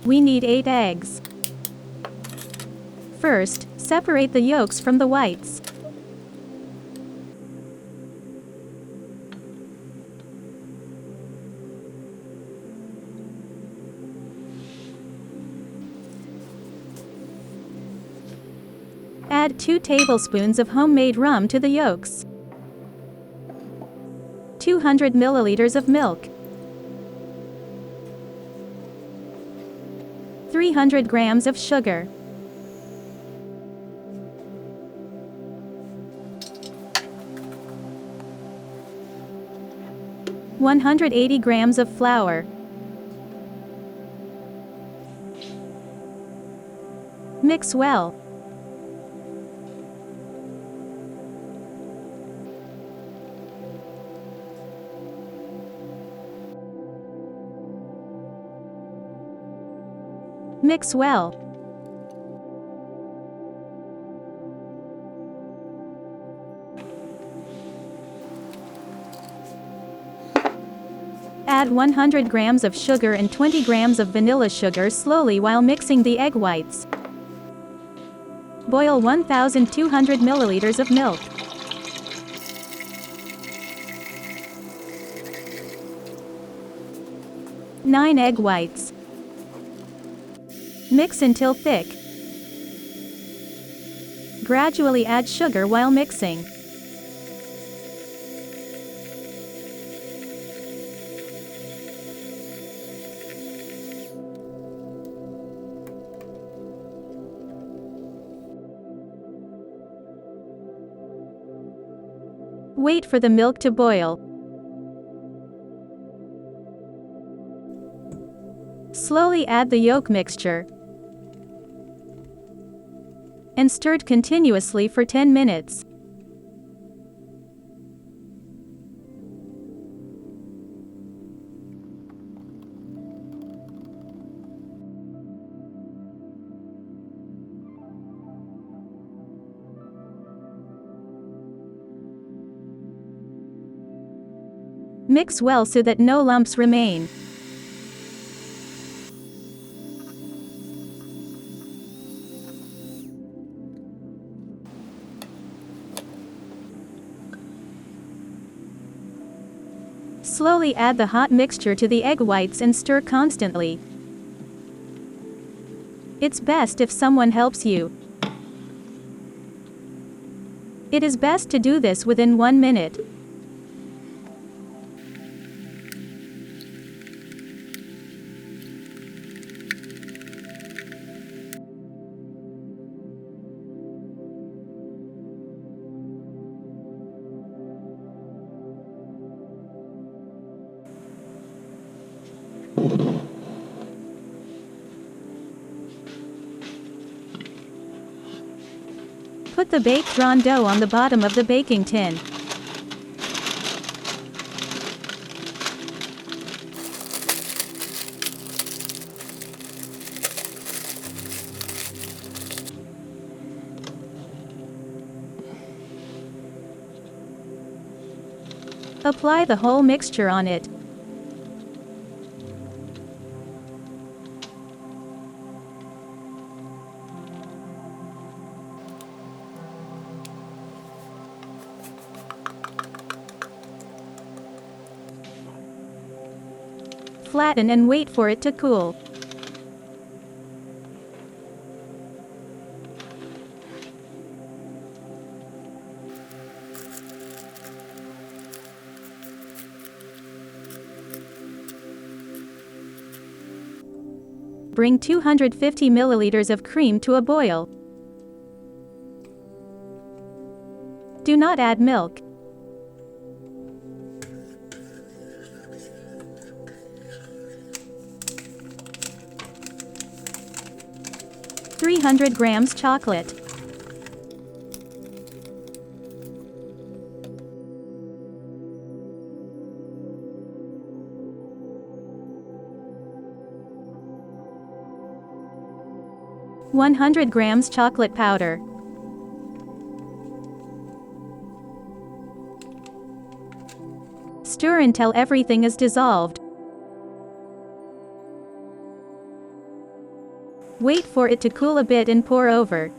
We need 8 eggs. First, separate the yolks from the whites. Add 2 tablespoons of homemade rum to the yolks. 200 milliliters of milk. 300 grams of sugar. $180 grams of flour. Mix well. Mix well. Add 100 grams of sugar and 20 grams of vanilla sugar slowly while mixing the egg whites. Boil 1,200 milliliters of milk. Nine egg whites. Mix until thick. Gradually add sugar while mixing. Wait for the milk to boil. Slowly add the yolk mixture and stirred continuously for 10 minutes. Mix well so that no lumps remain. Slowly add the hot mixture to the egg whites and stir constantly. It's best if someone helps you. It is best to do this within 1 minute. Put the baked drawn dough on the bottom of the baking tin. Apply the whole mixture on it. Flatten and wait for it to cool. Bring 250 milliliters of cream to a boil. Do not add milk. "300 grams chocolate. "100 grams chocolate powder. Stir until everything is dissolved. Wait for it to cool a bit and pour over.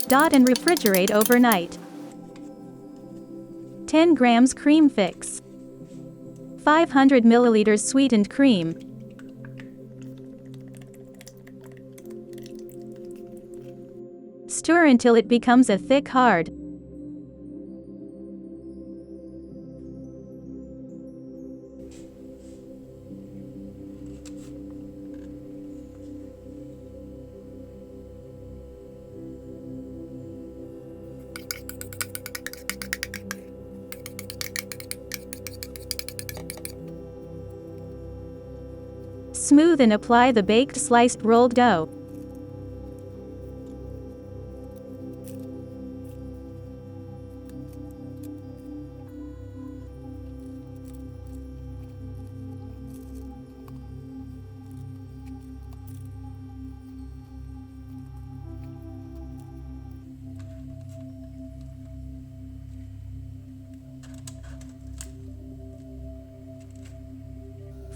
Dot and refrigerate overnight. 10 grams cream fix. 500 milliliters sweetened cream. Stir until it becomes a thick hard. Smooth and apply the baked sliced rolled dough.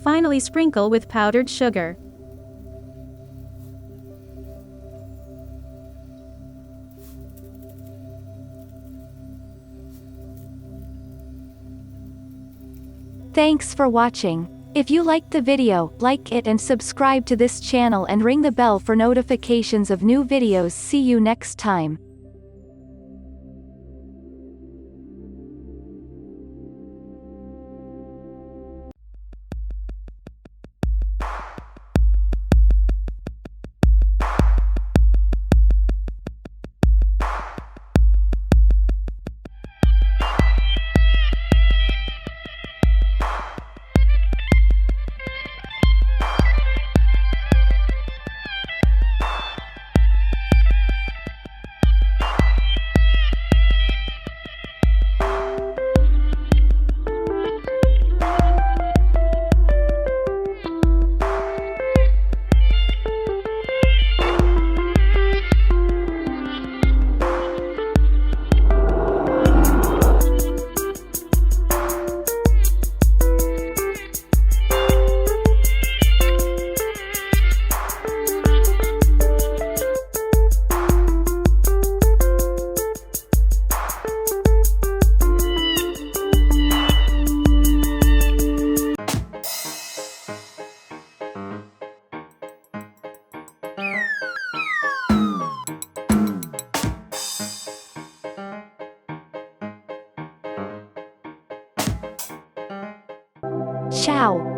Finally, sprinkle with powdered sugar. Thanks for watching. If you liked the video, like it and subscribe to this channel and ring the bell for notifications of new videos. See you next time. Ciao!